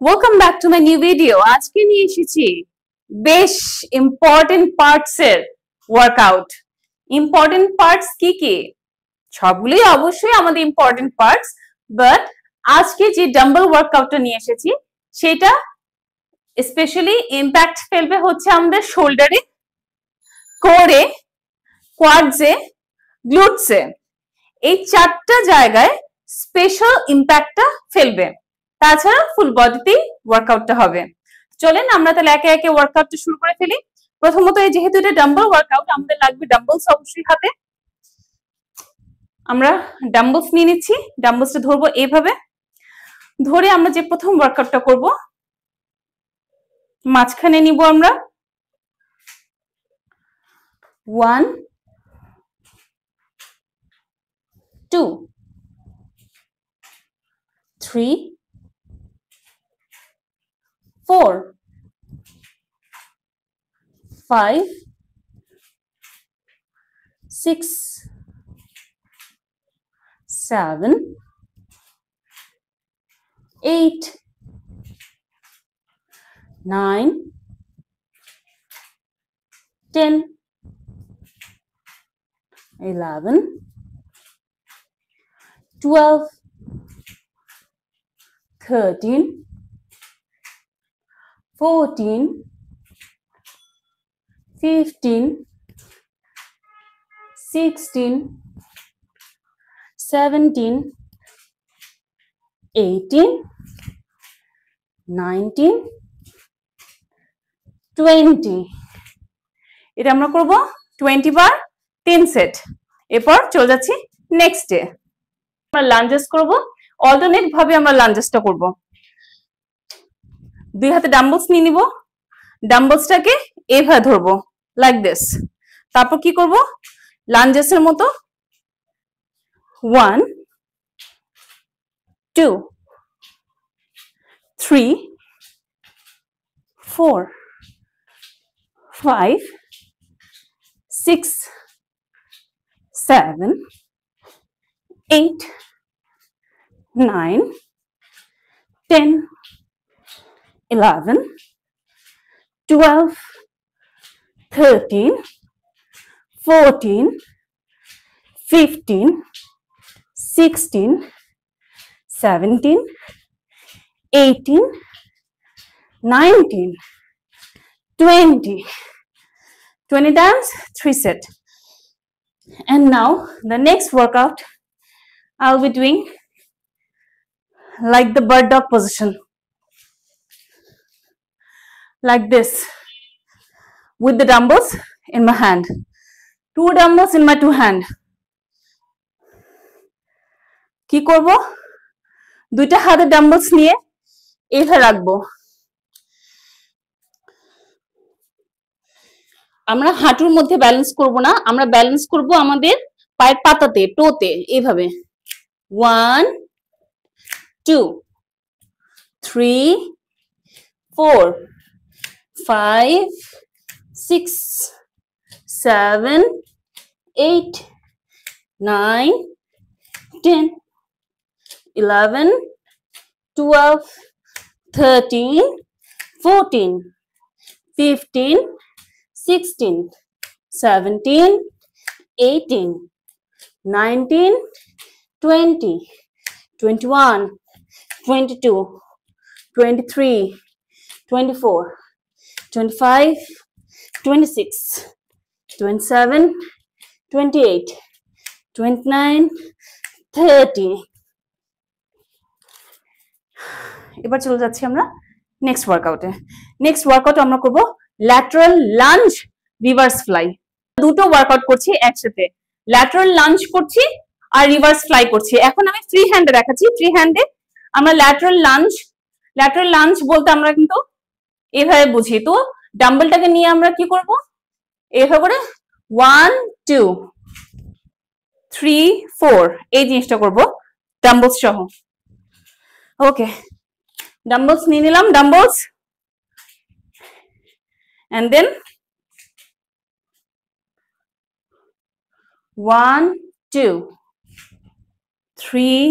Welcome back to my new video. আজকে নিয়ে এসেছি বেশ ইম্পর্টেন্ট পার্টস এর ওয়ার্কআউট। ইম্পর্টেন্ট পার্টস কি কি? সবগুলোই অবশ্যই আমাদের ইম্পর্টেন্ট পার্টস, বাট আজকে যে ডাম্বল ওয়ার্কআউটটা নিয়ে এসেছি সেটা স্পেশালি ইম্প্যাক্ট ফেলবে হচ্ছে আমাদের শোল্ডারে, কোরে, কোয়াডসে, গ্লুটসে। এই চারটা জায়গায় স্পেশাল ইম্প্যাক্টটা ফেলবে। তাছাড়া ফুল বডিতেই ওয়ার্কআউটটা হবে। চলেন আমরা তাহলে একে একে ওয়ার্কআউটটা শুরু করে ফেলি। প্রথমত যেহেতু এটা ডাম্বল ওয়ার্কআউট, আমাদের লাগবে ডাম্বলস অবশ্যই হাতে। আমরা ডাম্বলস নিয়ে নিচ্ছি। ডাম্বলসটা ধরবো এইভাবে, ধরে আমরা যে প্রথম ওয়ার্কআউটটা করব মাঝখানে নিব আমরা 1 2 3 4 5 6 7 8 9 10 11 12 13 14 15 16 17 18 19 20। এটা আমরা করব 20 বার 10 সেট। এরপর চলে যাচ্ছি নেক্সট ডে। আমরা লাঞ্জেস করব, অল্টারনেট ভাবে আমরা লাঞ্জেসটা করব। দুই হাতে ডাম্বলস নিয়ে নিব, ডাম্বলসটাকে এইভাবে ধরবো লাইক দিস। তারপর কি করব, লাঞ্জেসের মতো 1 2 3 4 5 6 7 8 9 10 11 12 13 14 15 16 17 18 19 20 times 3 set. And now the next workout I'll be doing like the bird dog position, like this, with the dumbbells in my hand, 2 dumbbells in my 2 hand. কি করব, দুইটা হাতে ডাম্বলস নিয়ে এইভাবে রাখবো। আমরা হাঁটুর মধ্যে ব্যালেন্স করব না, আমরা ব্যালেন্স করব আমাদের পায়ের পাতাতে, টোতে, এইভাবে 1 2 3 4 5 6 7 8 9 10 11 12 13 14 15 16 17 18 19 20 21 22 23 24 25 26 27 28 29 30। এবার চলে যাচ্ছি আমরা নেক্সট ওয়ার্কআউটে। নেক্সট ওয়ার্কআউট আমরা করব ল্যাটারাল লাঞ্জ রিভার্স ফ্লাই। দুটো ওয়ার্কআউট করছি একসাথে, ল্যাটারাল লাঞ্জ করছি আর রিভার্স ফ্লাই করছি। এখন আমি ফ্রি হ্যান্ডে দেখাচ্ছি। ফ্রি হ্যান্ডে আমরা ল্যাটারাল লাঞ্জ বলতে আমরা কিন্তু এইভাবে বুঝি। তো ডাম্বলটাকে নিয়ে আমরা কি করব, এইভাবে করে 1 2 3 4 এই জিনিসটা করব ডাম্বলস সহ। ওকে, ডাম্বলস নিয়ে নিলাম, ডাম্বলস, and then 1 2 3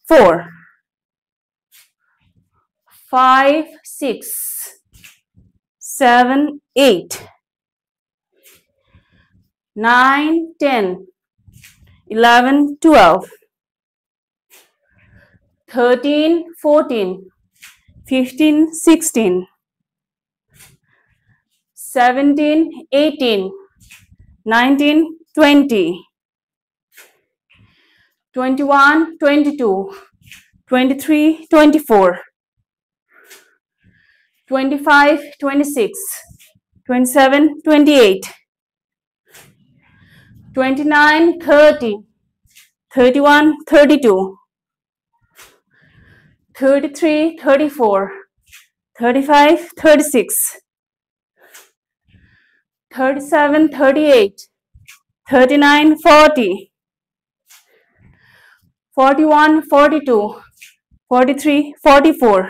4 5, 6, 7, 8, 9, 10, 11, 12, 13, 14, 15, 16, 17, 18, 19, 20, 21, 22, 23, 24, 25, 26, 27, 28, 29, 30, 31, 32, 33, 34, 35, 36, 37, 38, 39, 40, 41, 42, 43, 44,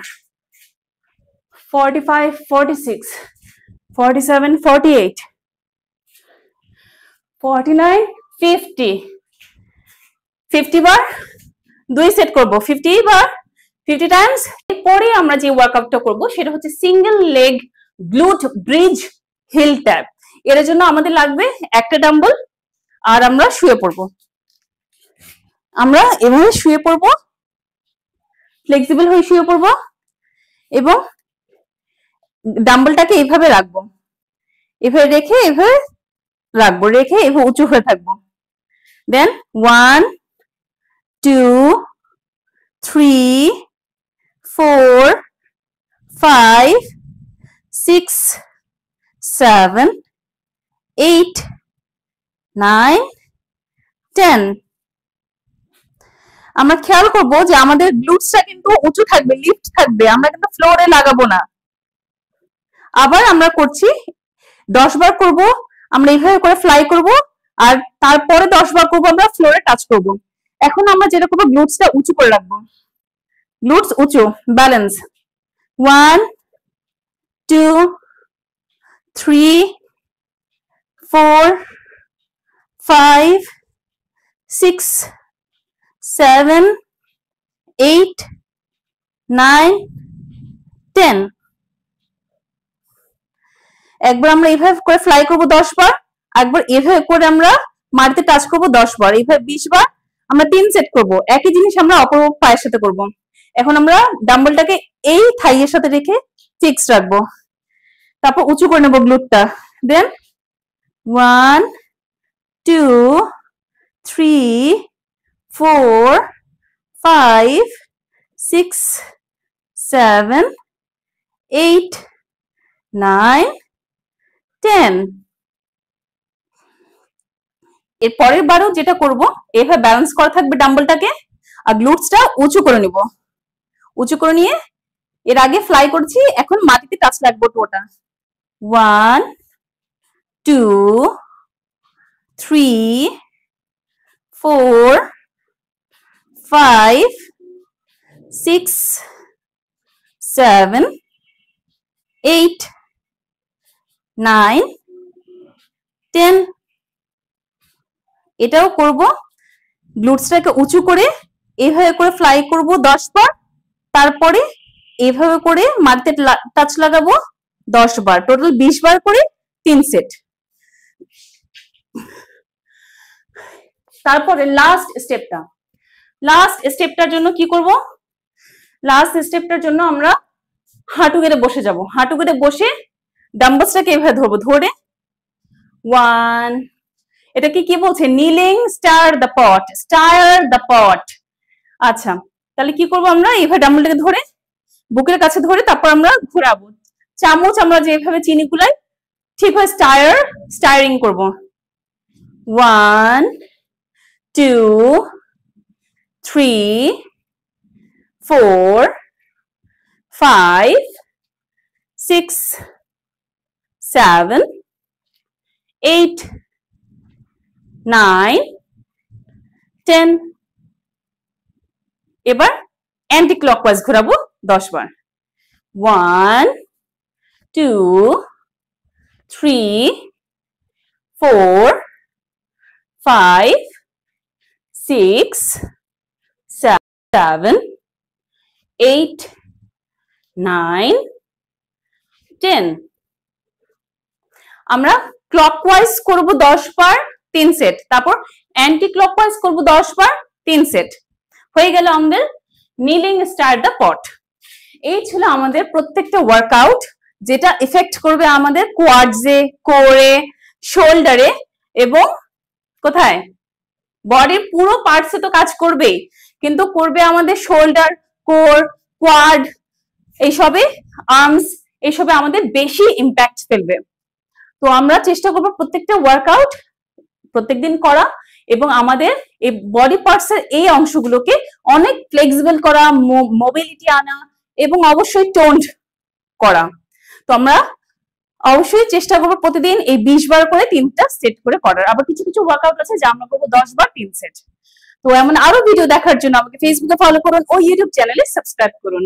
45, 46, 47, 48, 49, 50, 50 বার 2 সেট করব, 50 বার 50 টাইমস। এরপরে আমরা যে ওয়ার্কআউটটা করব সেটা হচ্ছে single leg glute bridge heel tap. এর জন্য আমাদের লাগবে একটা ডাম্বল, আর আমরা শুয়ে পড়ব। আমরা এভাবে শুয়ে পড়ব, ফ্লেক্সিবল হয়ে শুয়ে পড়ব এবং ডাম্বলটাকে এইভাবে রাখবো, এভাবে রেখে এভাবে রাখবো, রেখে এভাবে উঁচু হয়ে থাকবো। দেন 1, 2, 3, 4, 5, 6, 7, 8, 9, 10। আমরা খেয়াল করব যে আমাদের গ্লুটসটা কিন্তু উঁচু থাকবে, লিফট থাকবে, আমরা কিন্তু ফ্লোরে লাগাবো না। আবার আমরা করছি 10 বার করব, আমরা এইভাবে করে ফ্লাই করব, আর তারপরে 10 বার করব আমরা ফ্লোরে টাচ করব। এখন আমরা যেটা করব, গ্লুটসটা উঁচু করে রাখবো, গ্লুটস উঁচু, ব্যালেন্স। 1, 2, 3, 4, 5, 6, 7, 8, 9, 10। একবার আমরা এইভাবে করে ফ্লাই করব 10 বার, একবার এভাবে করে আমরা মাটিতে টাচ করব 10 বার, এইভাবে 20 বার। আমরা 3 সেট করব, একই জিনিস আমরা অপর পায়ের সাথে করব। এখন আমরা ডাম্বলটাকে এই থাইয়ের সাথে রেখে ফিক্স রাখবো, তারপর উঁচু করে নেব গ্লুটটা। দেন 1, 2, 3, 4, 5, 6, 7, 8, 9, 10। এর পরের বারও যেটা করব, এভাবে ব্যালেন্স করা থাকবে ডাম্বলটাকে, আর গ্লুটসটা উঁচু করে নিব। উঁচু করে নিয়ে এর আগে ফ্লাই করছি, এখন মাটিতে টাচ লাগবো টোটা। 1, 2, 3, 4, 5, 6, 7, 8, 9, 10। এটাও করব, গ্লুটসটাকে উঁচু করে এইভাবে করে ফ্লাই করব 10 বার, তারপরে এইভাবে করে মাটিতে টাচ লাগাবো 10 বার, টোটাল 20 বার করে 3 সেট। তারপরে লাস্ট স্টেপটার জন্য কি করব, লাস্ট স্টেপটার জন্য আমরা হাঁটু গেড়ে বসে যাব। হাঁটু গেড়ে বসে ডাম্বলসটাকে এভাবে ধরবো, ধরে 1, এটাকে কি বলছে, নিলিং স্টার দ্য পট, আচ্ছা, তাহলে কি করব, আমরা এইভাবে ডাম্বলটাকে ধরে বুকের কাছে ধরে তারপর আমরা ঘোরাবো। চামচ আমরা যেভাবে চিনি গুলাই ঠিকভাবে স্টায়ারিং করব। 1, 2, 3, 4, 5, 6, 7, 8, 9, 10। এবার অ্যান্টি ক্লকওয়াইজ ঘোরাবো 10 বার। 1, 2, 3, 4, 5, 6, 7, 8, 9 10 আমরা ক্লকওয়াইজ করব 10 বার 3 সেট, তারপর অ্যান্টি ক্লকওয়াইজ করব 10 বার 3 সেট। হয়ে গেল আমাদের নিলিং স্টার্ট দ্য পট। এই ছিল আমাদের প্রত্যেকটা ওয়ার্কআউট যেটা ইফেক্ট করবে আমাদের কোয়াডসে, কোরে, শোল্ডারে এবং কোথায় বডির পুরো পার্টসে তো কাজ করবেই, কিন্তু করবে আমাদের শোল্ডার, কোর, কোয়াড, এইসবে আর্মস, এইসবে আমাদের বেশি ইম্প্যাক্ট ফেলবে। তো আমরা চেষ্টা করবো প্রত্যেকটা ওয়ার্কআউট প্রত্যেকদিন করা এবং আমাদের এই বডি পার্টস এর এই অংশগুলোকে অনেক ফ্লেক্সিবল করা, মোবিলিটি আনা এবং অবশ্যই টোন্ড করা। তো আমরা অবশ্যই চেষ্টা করবো প্রতিদিন এই 20 বার করে 3টা সেট করে করার। আবার কিছু কিছু ওয়ার্কআউট আছে যা আমরা করবো 10 বার 3 সেট। তো এমন আরো ভিডিও দেখার জন্য আমাকে ফেসবুকে ফলো করুন ও ইউটিউব চ্যানেলে সাবস্ক্রাইব করুন।